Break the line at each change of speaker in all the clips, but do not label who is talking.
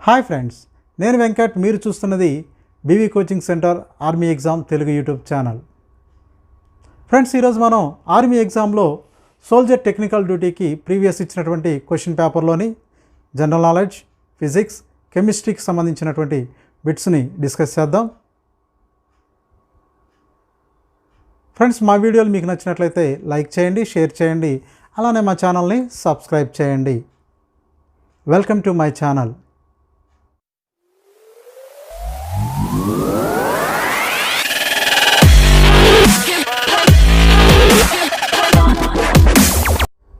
Hi friends, నేను వెంకట్. మీరు చూస్తున్నది BV coaching centre army exam Telugu YouTube channel. Friends, ఈరోజు మనం ఆర్మీ ఎగ్జామ్లో సోల్జర్ టెక్నికల్ డ్యూటీకి ప్రీవియస్ ఇచ్చినటువంటి క్వశ్చన్ పేపర్లోని జనరల్ నాలెడ్జ్, ఫిజిక్స్, కెమిస్ట్రీకి సంబంధించినటువంటి బిట్స్ని డిస్కస్ చేద్దాం. ఫ్రెండ్స్, మా వీడియోలు మీకు నచ్చినట్లయితే లైక్ చేయండి, షేర్ చేయండి, అలానే మా ఛానల్ని సబ్స్క్రైబ్ చేయండి. Welcome to my channel.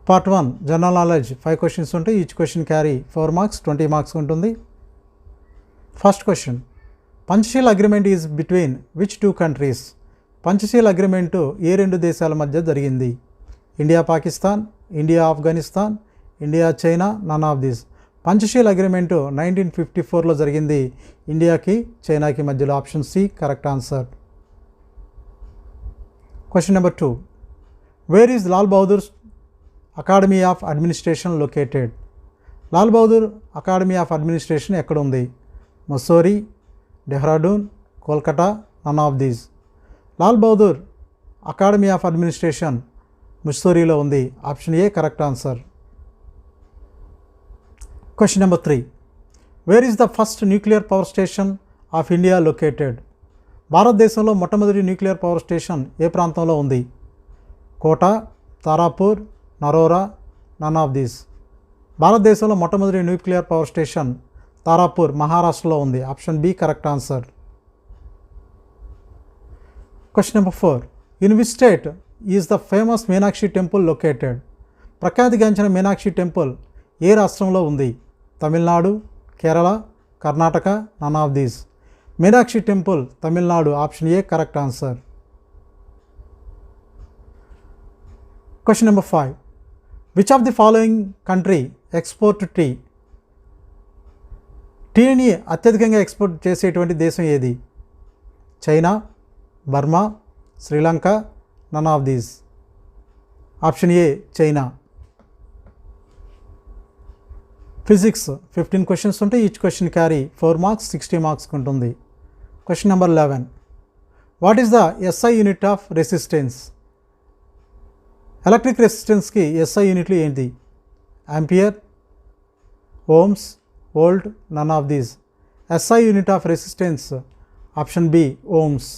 Part 1 general knowledge 5 questions ఉంటాయి. Each question carry 4 marks, 20 marks ఉంటుంది. First question, Panchsheel agreement is between which 2 countries? Panchsheel agreement ఏ 2 దేశాల మధ్య జరిగింది? India Pakistan, India Afghanistan, India China, none of this. Panchsheel agreement 1954లో జరిగింది. ఇండియాకి చైనాకి మధ్యలో. Option C correct answer. Question number 2, where is Lal Bahadur academy of administration located? Lal Bahadur academy of administration ఎక్కడ ఉంది? Mussoorie, Dehradun, Kolkata, none of these. Lal Bahadur academy of administration ముస్సోరీలో ఉంది. Option A correct answer. Question number 3, where is the first nuclear power station of India located? భారతదేశంలో మొట్టమొదటి nuclear power station ఏ ప్రాంతంలో ఉంది? Kota, Tarapur, Narora, none of these. భారతదేశంలో మొట్టమొదటి న్యూక్లియర్ పవర్ స్టేషన్ తారాపూర్, మహారాష్ట్రలో ఉంది. Option B correct answer. Question number 4, in which state is the famous Meenakshi temple located? ప్రఖ్యాతిగాంచిన మీనాక్షి టెంపుల్ ఏ రాష్ట్రంలో ఉంది? Tamil Nadu, Kerala, Karnataka, none of these. Meenakshi temple Tamil Nadu. Option A correct answer. Question number 5, which of the following country export tea? టీని అత్యధికంగా export చేసేటువంటి దేశం ఏది? China, Burma, Sri Lanka, none of these. Option A China. Physics 15 questions ఉంటాయి. Each question carry 4 marks, 60 marks ఉంటుంది. Question number 11, what is the SI unit of resistance? Electric రెసిస్టెన్స్కి SI యూనిట్లు ఏంటి? Ampere, ohms, volt, none of these. SI unit of resistance option B ohms.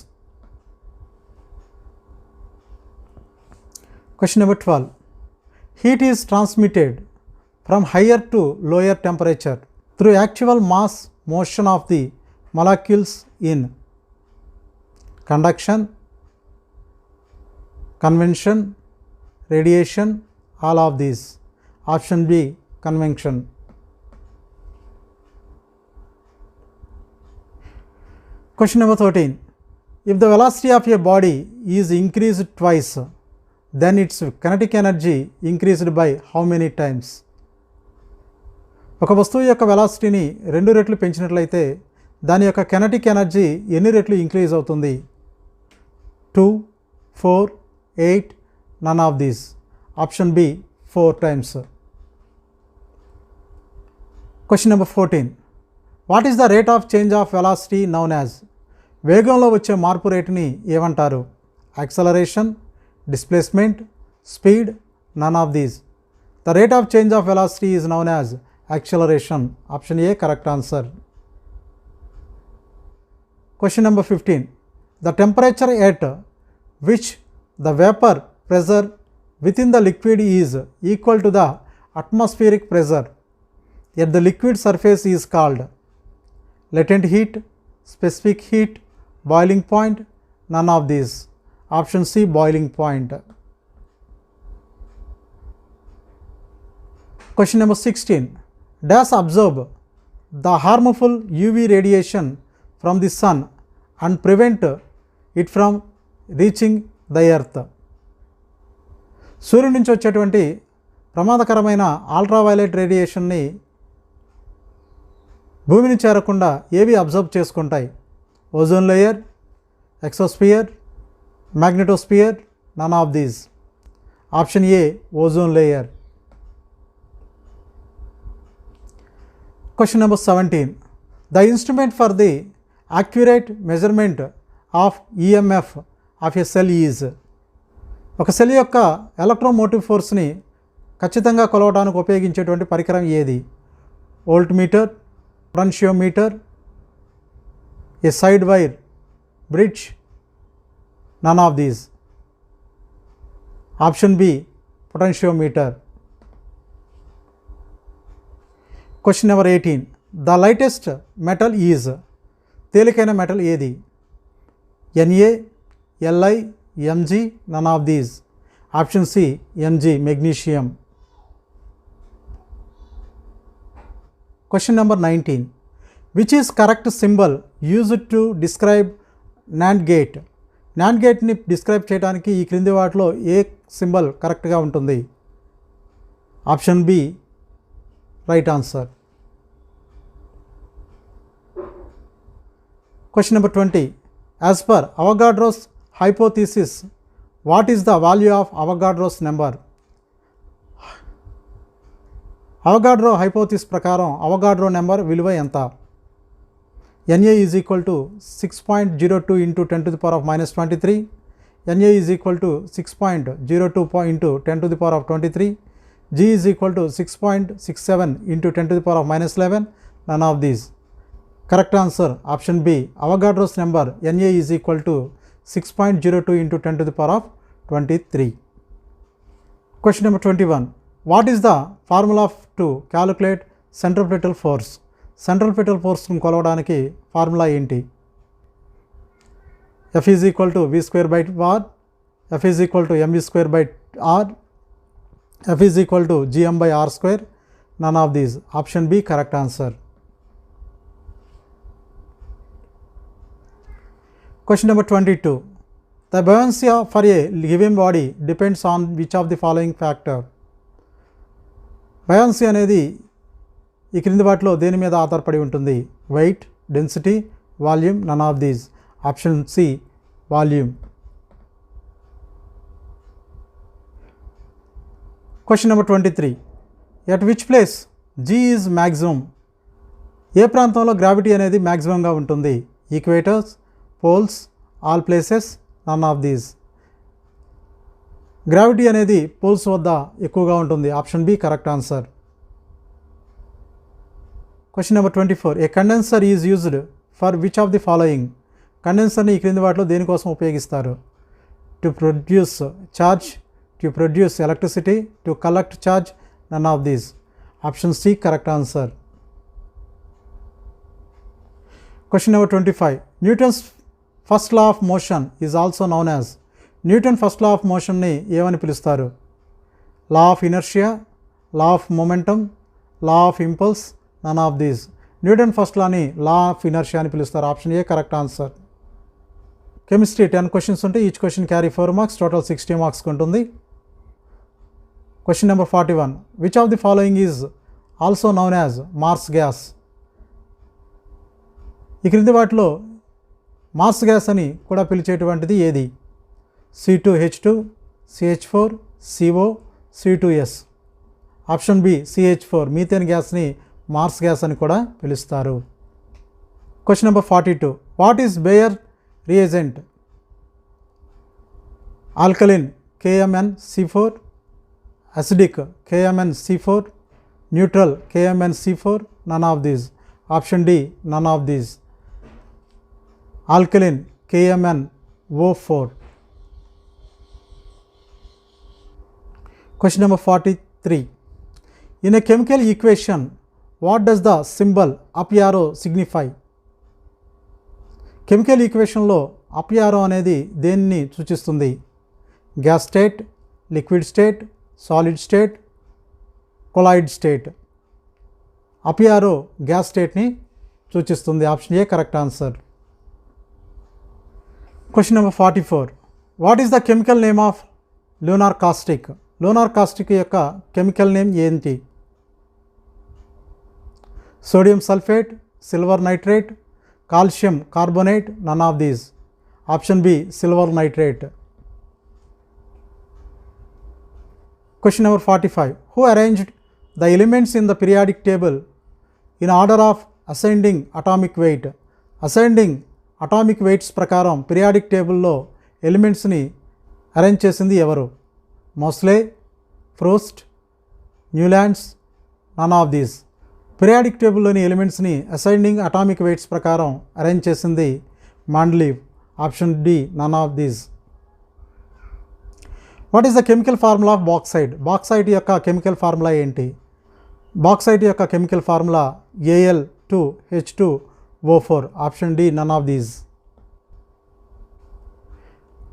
Question number 12, heat is transmitted from higher to lower temperature through actual mass motion of the molecules in conduction, convection, radiation, all of these. Option B convection. Question number 13, if the velocity of a body is increased twice, then its kinetic energy increased by how many times? ఒక వస్తువు యొక్క వెలాసిటీని 2 రెట్లు పెంచినట్లయితే దాని యొక్క Kinetic energy ఎన్ని రెట్లు increase అవుతుంది? 2, 4, 8, none of these. Option B 4 times. Question number 14, what is the rate of change of velocity known as? వేగంలో వచ్చే మార్పు రేటుని ఏమంటారు? Acceleration, displacement, speed, none of these. The rate of change of velocity is known as acceleration. Option A correct answer. Question number 15, the temperature at which the vapour pressure within the liquid is equal to the atmospheric pressure at the liquid surface is called? Latent heat, specific heat, boiling point, none of these. Option C boiling point. Question number 16, dash absorb the harmful UV radiation from the sun and prevent it from reaching the earth. సూర్యుడి నుంచి వచ్చేటువంటి ప్రమాదకరమైన ultraviolet రేడియేషన్ని భూమిని చేరకుండా ఏవి observe చేసుకుంటాయి? Ozone layer, exosphere, magnetosphere, none of these. Option A ozone layer. Question number 17. The instrument for the accurate measurement of EMF of a cell is. ఒక cell యొక్క ఎలక్ట్రోమోటివ్ ఫోర్స్ని ఖచ్చితంగా కొలవడానికి ఉపయోగించేటువంటి పరికరం ఏది? Voltmeter, potentiometer, a side wire bridge, none of these. Option B potentiometer. Question number 18. The lightest metal is. తేలికైన metal ఏది? Na, Li, Mg, none of these. Option C Mg, magnesium. Question number 19. Which is correct symbol used to describe NAND gate. NAND గేట్ని describe చేయడానికి ఈ క్రింది వాటిలో ఏ symbol కరెక్ట్గా ఉంటుంది? Option B right answer. Question number 20. As per Avogadro's hypothesis what is the value of Avogadro's number. Avogadro hypothesis ప్రకారం Avogadro number విలువ ఎంత? Na is equal to 6.02 into 10 to the power of -23. Na is equal to 6.02 into 10 to the power of 23. G is equal to 6.67 into 10 to the power of -11. None of these. Correct answer option B. Avogadro's number Na is equal to 6.02 into 10 to the power of 23. Question number 21. What is the formula to calculate centripetal force. Centripetal ఫోర్స్ను కొలవడానికి formula ఏంటి? F is equal to V square by R, F is equal to mv square by R, F is equal to gm by R square. None of these. Option B correct answer. Question number 22. The buoyancy for a given body depends on which of the following factor. Buoyancy అనేది ఈ క్రింది వాటిలో దేని మీద ఆధారపడి ఉంటుంది? Weight, density, volume, none of these. Option C volume. Question number 23. At which place G is maximum. ఏ ప్రాంతంలో గ్రావిటీ అనేది మ్యాక్సిమంగా ఉంటుంది? Equators, poles, all places, none of these. Gravity అనేది పోల్స్ వద్ద ఎక్కువగా ఉంటుంది. Option B correct answer. Question number 24. A condenser is used for which of the following. కండెన్సర్ని ఈ క్రింది వాటిలో దేనికోసం ఉపయోగిస్తారు? To produce charge, to produce electricity, to collect charge, none of these. Option C correct answer. Question number 25. Newton's first law of motion is also known as. Newton first law of మోషన్ని ఏమని పిలుస్తారు? Law of inertia, law of momentum, law of impulse, none of these. Newton first లాని law of inertia అని పిలుస్తారు. Option A correct answer. Chemistry 10 questions ఉంటాయి. Each question carry 4 marks. Total 60 మార్క్స్కి ఉంటుంది. Question number 41. Which of the following is also known as marsh gas. ఈ క్రింది వాటిలో Mars gas అని కూడా పిలిచేటువంటిది ఏది? C2H2, CH4, CO, C2S. Option B CH4. Methane గ్యాస్ని మార్స్ గ్యాస్ అని కూడా పిలుస్తారు. Question number 42. What is Baeyer reagent? Alkaline KMnC4, acidic KMnC4, neutral KMnC4, none of these. Option D none of these. Alkaline KMnO4. Question number 43. In a chemical equation, what does the symbol up arrow signify? Chemical ఈక్వేషన్లో up arrow అనేది దేన్ని సూచిస్తుంది? Gas state, liquid state, solid state, colloid state. Up arrow gas స్టేట్ని సూచిస్తుంది. Option A correct answer. Question number 44. What is the chemical name of lunar caustic? Lunar caustic యొక్క chemical name ఏంటి? Sodium sulphate, silver nitrate, calcium carbonate, none of these. Option B silver nitrate. Question number 45. Who arranged the elements in the periodic table in order of ascending atomic weight. Ascending atomic weights ప్రకారం periodic టేబుల్లో ఎలిమెంట్స్ని arrange చేసింది ఎవరు? Moseley, Frost, Newlands, none of these. Periodic టేబుల్లోని ఎలిమెంట్స్ని ascending atomic weights ప్రకారం arrange చేసింది Mendeleev. Option D, none of these. What is the chemical formula of bauxite? Bauxite యొక్క కెమికల్ ఫార్ములా ఏంటి? బాక్సైట్ యొక్క chemical formula Al2H2O4. Option D, none of these.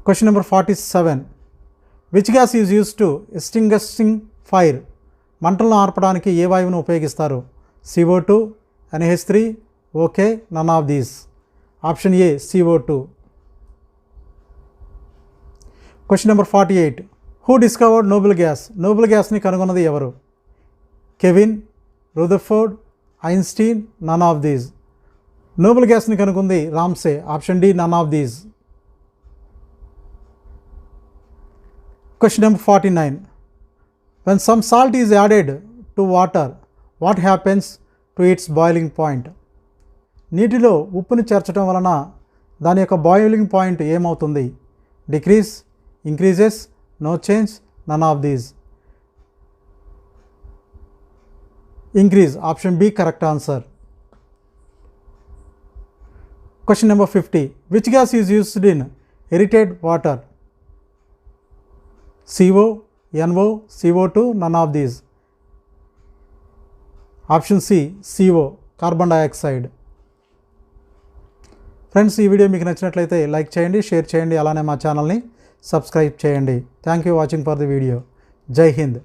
Question number 47. Which gas is used to extinguishing fire? మంటలను ఆర్పడానికి ఏ వాయువును ఉపయోగిస్తారు? CO2, NH3, okay, none of these. Option A, CO2. Question number 48. Who discovered noble gas? Noble గ్యాస్ని కనుగొన్నది ఎవరు? Kevin, Rutherford, Einstein, none of these. Noble గ్యాస్ని కనుగొంది Ramsay. Option D, none of these. Question number 49. When some salt is added to water, what happens to its boiling point? నీటిలో ఉప్పుని చేర్చడం వలన దాని యొక్క బాయిలింగ్ పాయింట్ ఏమవుతుంది? Decrease, increases, no change, none of these. Increase. Option B correct answer. Question number 50. Which gas is used in aerated water? CO, NO, CO2, none of these. Option C, CO, carbon dioxide. Friends, ఈ video మీకు నచ్చినట్లయితే like చేయండి, share చేయండి, అలానే మా ఛానల్ని subscribe చేయండి. Thank you watching for the video. జై హింద్.